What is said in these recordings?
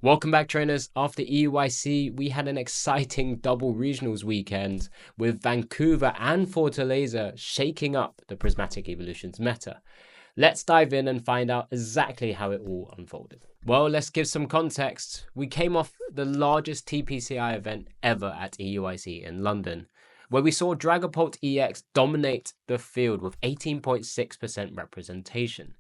Welcome back, trainers. After EUIC, we had an exciting double regionals weekend with Vancouver and Fortaleza shaking up the Prismatic Evolutions meta. Let's dive in and find out exactly how it all unfolded. Well, let's give some context. We came off the largest TPCI event ever at EUIC in London, where we saw Dragapult EX dominate the field with 18.6% representation.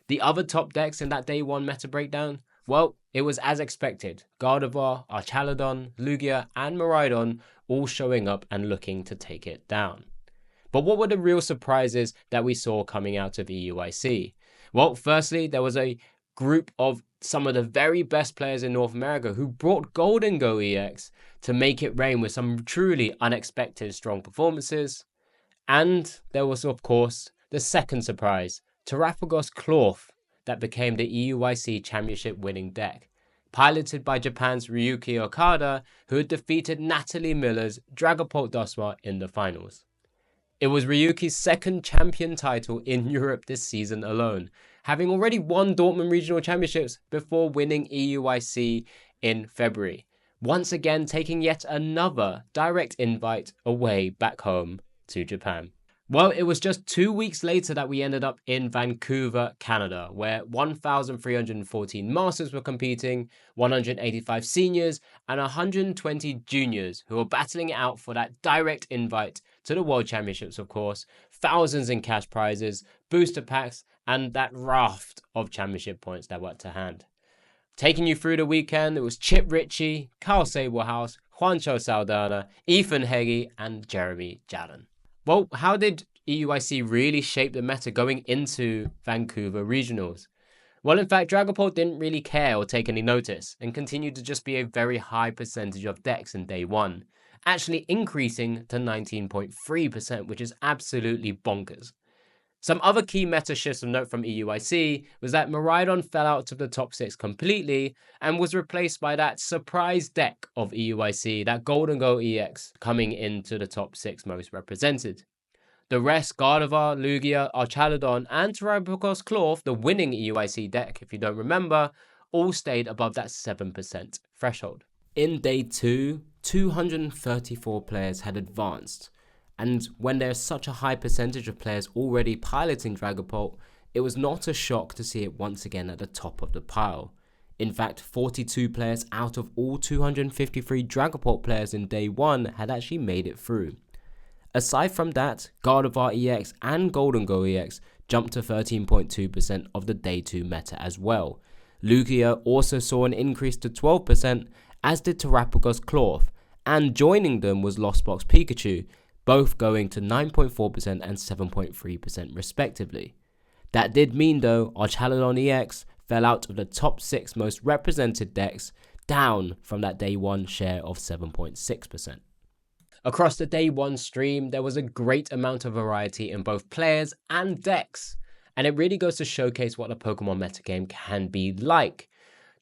The other top decks in that day one meta breakdown, well, it was as expected. Gardevoir, Archaludon, Lugia, and Miraidon all showing up and looking to take it down. But what were the real surprises that we saw coming out of EUIC? Well, firstly, there was a group of some of the very best players in North America who brought Golden Go EX to make it rain with some truly unexpected strong performances. And there was, of course, the second surprise, Terrapagos Cloth, that became the EUIC Championship winning deck, piloted by Japan's Ryuki Okada, who had defeated Natalie Miller's Dragapult Duswa in the finals. It was Ryuki's second champion title in Europe this season alone, having already won Dortmund Regional Championships before winning EUIC in February, once again taking yet another direct invite away back home to Japan. Well, it was just 2 weeks later that we ended up in Vancouver, Canada, where 1,314 masters were competing, 185 seniors, and 120 juniors who were battling it out for that direct invite to the World Championships, of course, thousands in cash prizes, booster packs, and that raft of championship points that were to hand. Taking you through the weekend, it was Chip Ritchie, Carl Sablehouse, Juancho Saldana, Ethan Heggie, and Jeremy Jadden. Well, how did EUIC really shape the meta going into Vancouver Regionals? Well, in fact, Dragapult didn't really care or take any notice and continued to just be a very high percentage of decks in day one, actually increasing to 19.3%, which is absolutely bonkers. Some other key meta shifts of note from EUIC was that Miraidon fell out of the top 6 completely and was replaced by that surprise deck of EUIC, that Golden Go EX, coming into the top 6 most represented. The rest, Gardevoir, Lugia, Archaludon, and Terrapagos Cloth, the winning EUIC deck, if you don't remember, all stayed above that 7% threshold. In day 2, 234 players had advanced. And when there's such a high percentage of players already piloting Dragapult, it was not a shock to see it once again at the top of the pile. In fact, 42 players out of all 253 Dragapult players in day 1 had actually made it through. Aside from that, Gardevoir EX and Golden Go EX jumped to 13.2% of the day 2 meta as well. Lugia also saw an increase to 12%, as did Terrapagos Cloth, and joining them was Lost Box Pikachu, both going to 9.4% and 7.3% respectively. That did mean though, Archaludon EX fell out of the top 6 most represented decks, down from that day 1 share of 7.6%. Across the day 1 stream, there was a great amount of variety in both players and decks, and it really goes to showcase what the Pokemon metagame can be like.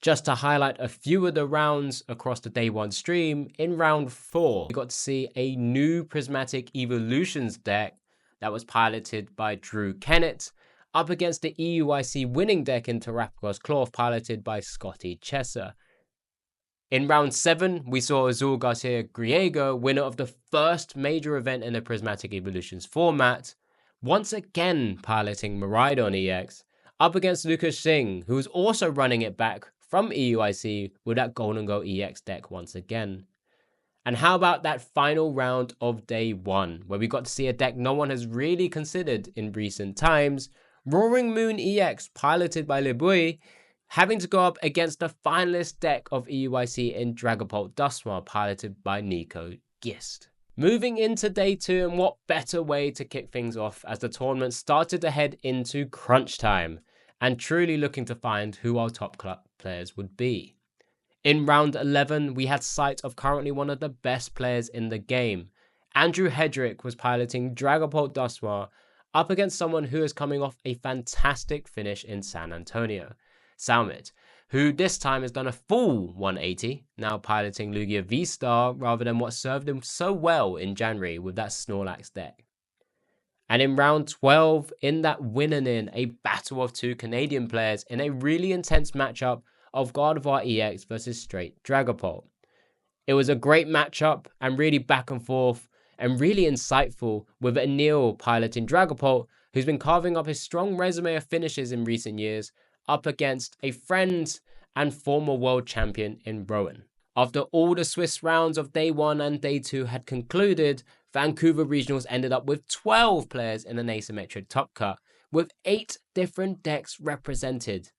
Just to highlight a few of the rounds across the day 1 stream, in round 4, we got to see a new Prismatic Evolutions deck that was piloted by Drew Kennett, up against the EUIC winning deck in Terrapagos Cloth, piloted by Scotty Chesser. In round 7, we saw Azul Garcia Griego, winner of the first major event in the Prismatic Evolutions format, once again piloting Miraidon EX, up against Lucas Singh, who was also running it back from EUIC with that Golden Go EX deck once again. And how about that final round of day 1, where we got to see a deck no one has really considered in recent times, Roaring Moon EX, piloted by Libui, having to go up against the finalist deck of EUIC in Dragapult Duswa, piloted by Nico Gist. Moving into day 2, and what better way to kick things off as the tournament started to head into crunch time, and truly looking to find who our top club players would be. In round 11, we had sight of currently one of the best players in the game. Andrew Hedrick was piloting Dragapult Duswa up against someone who is coming off a fantastic finish in San Antonio, Salmit, who this time has done a full 180, now piloting Lugia V-Star rather than what served him so well in January with that Snorlax deck. And in round 12, in that winner in a battle of 2 Canadian players in a really intense matchup of Gardevoir EX versus straight Dragapult. It was a great matchup and really back and forth and really insightful, with Anil piloting Dragapult, who's been carving up his strong resume of finishes in recent years, up against a friend and former world champion in Rowan. After all the Swiss rounds of Day 1 and Day 2 had concluded, Vancouver Regionals ended up with 12 players in an asymmetric top cut, with 8 different decks represented.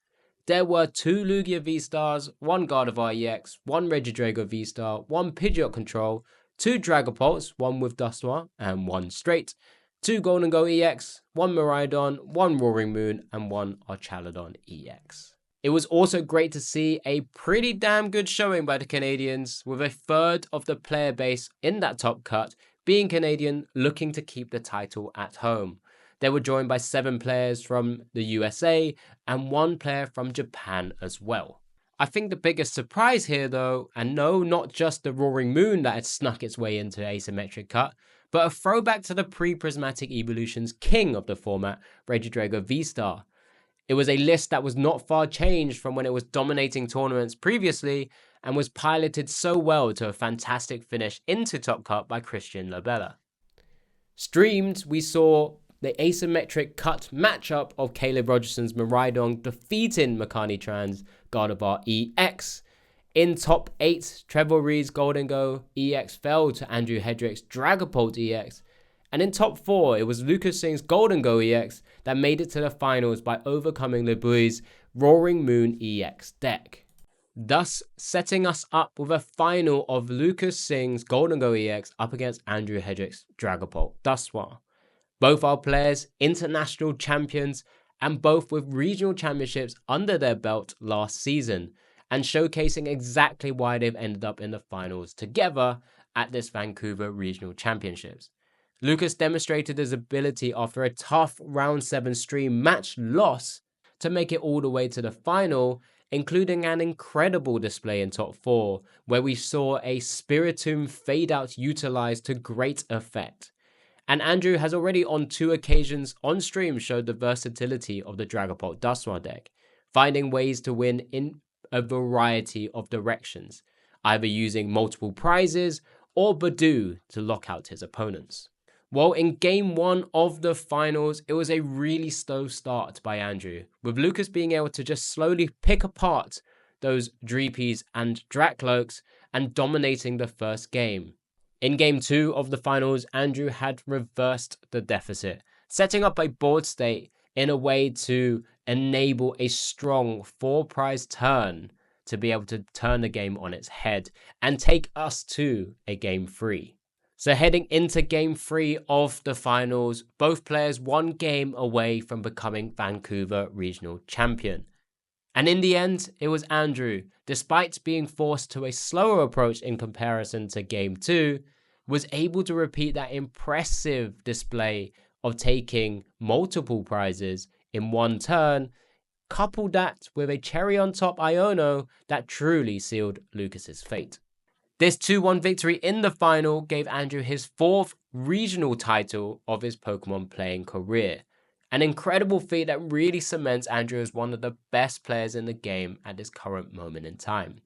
There were 2 Lugia V-Stars, 1 Gardevoir EX, 1 Regidrago V-Star, 1 Pidgeot Control, 2 Dragapults, 1 with Dustois and 1 straight, 2 Golden Go EX, 1 Miraidon, 1 Roaring Moon, and 1 Archaludon EX. It was also great to see a pretty damn good showing by the Canadians, with a third of the player base in that top cut being Canadian, looking to keep the title at home. They were joined by 7 players from the USA and 1 player from Japan as well. I think the biggest surprise here though, and no, not just the Roaring Moon that had snuck its way into asymmetric cut, but a throwback to the pre-Prismatic Evolution's king of the format, Regidrago V-Star. It was a list that was not far changed from when it was dominating tournaments previously, and was piloted so well to a fantastic finish into Top Cut by Christian Lobella. Streamed, we saw the asymmetric cut matchup of Caleb Rogerson's Miraidon defeating Makani Tran's Gardevoir EX. In top 8, Trevor Reed's Golden Go EX fell to Andrew Hedrick's Dragapult EX. And in top 4, it was Lucas Singh's Golden Go EX that made it to the finals by overcoming Le Bouil's Roaring Moon EX deck, thus setting us up with a final of Lucas Singh's Golden Go EX up against Andrew Hedrick's Dragapult Dustois. Both are players, international champions, and both with regional championships under their belt last season, and showcasing exactly why they've ended up in the finals together at this Vancouver Regional Championships. Lucas demonstrated his ability after a tough round 7 stream match loss to make it all the way to the final, including an incredible display in top 4, where we saw a Spiritomb fade out utilized to great effect. And Andrew has already on 2 occasions on stream showed the versatility of the Dragapult Dustois deck, finding ways to win in a variety of directions, either using multiple prizes or Badoo to lock out his opponents. Well, in game 1 of the finals, it was a really slow start by Andrew, with Lucas being able to just slowly pick apart those Dreepies and Drakloaks and dominating the first game. In game 2 of the finals, Andrew had reversed the deficit, setting up a board state in a way to enable a strong 4-prize turn to be able to turn the game on its head and take us to a game 3. So heading into game 3 of the finals, both players 1 game away from becoming Vancouver Regional Champion. And in the end, it was Andrew, despite being forced to a slower approach in comparison to game 2, was able to repeat that impressive display of taking multiple prizes in 1 turn, coupled that with a cherry on top Iono that truly sealed Lucas's fate. This 2-1 victory in the final gave Andrew his 4th regional title of his Pokemon playing career. An incredible feat that really cements Andrew as one of the best players in the game at this current moment in time.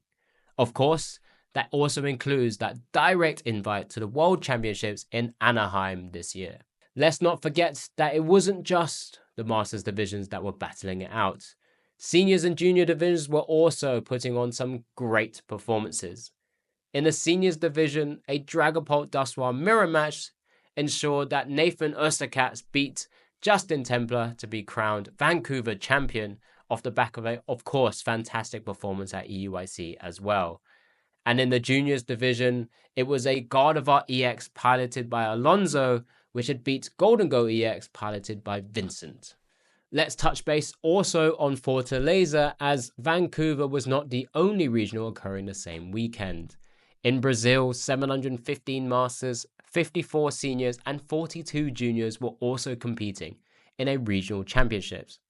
Of course, that also includes that direct invite to the World Championships in Anaheim this year. Let's not forget that it wasn't just the Masters divisions that were battling it out. Seniors and junior divisions were also putting on some great performances. In the seniors division, a Dragapult Dustois mirror match ensured that Nathan Osterkatz beat Justin Templar to be crowned Vancouver champion off the back of a, of course, fantastic performance at EUIC as well. And in the juniors division, it was a Gardevoir EX piloted by Alonso, which had beat Golden Go EX piloted by Vincent. Let's touch base also on Fortaleza, as Vancouver was not the only regional occurring the same weekend. In Brazil, 715 Masters, 54 Seniors and 42 Juniors were also competing in a regional championships.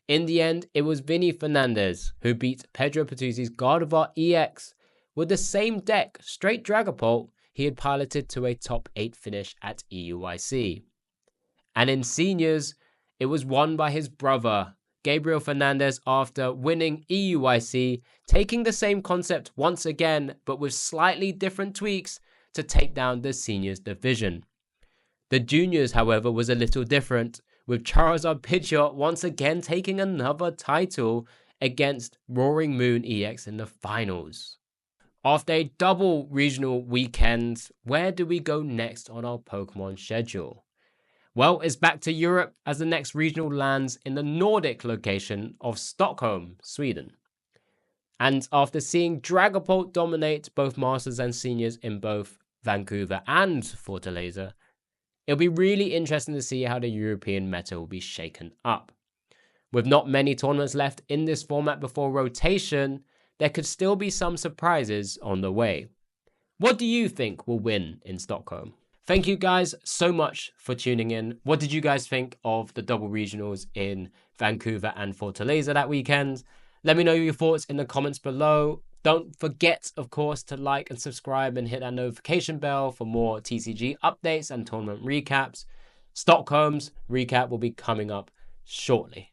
In the end, it was Vinny Fernandez who beat Pedro Patuzzi's Gardevoir EX with the same deck, straight Dragapult, he had piloted to a top 8 finish at EUIC. And in Seniors, it was won by his brother, Gabriel Fernandez after winning EUIC, taking the same concept once again, but with slightly different tweaks to take down the seniors division. The juniors, however, was a little different, with Charizard Pidgeot once again taking another title against Roaring Moon EX in the finals. After a double regional weekend, where do we go next on our Pokemon schedule? Well, it's back to Europe as the next regional lands in the Nordic location of Stockholm, Sweden. And after seeing Dragapult dominate both Masters and Seniors in both Vancouver and Fortaleza, it'll be really interesting to see how the European meta will be shaken up. With not many tournaments left in this format before rotation, there could still be some surprises on the way. What do you think will win in Stockholm? Thank you guys so much for tuning in. What did you guys think of the double regionals in Vancouver and Fortaleza that weekend? Let me know your thoughts in the comments below. Don't forget, of course, to like and subscribe and hit that notification bell for more TCG updates and tournament recaps. Stockholm's recap will be coming up shortly.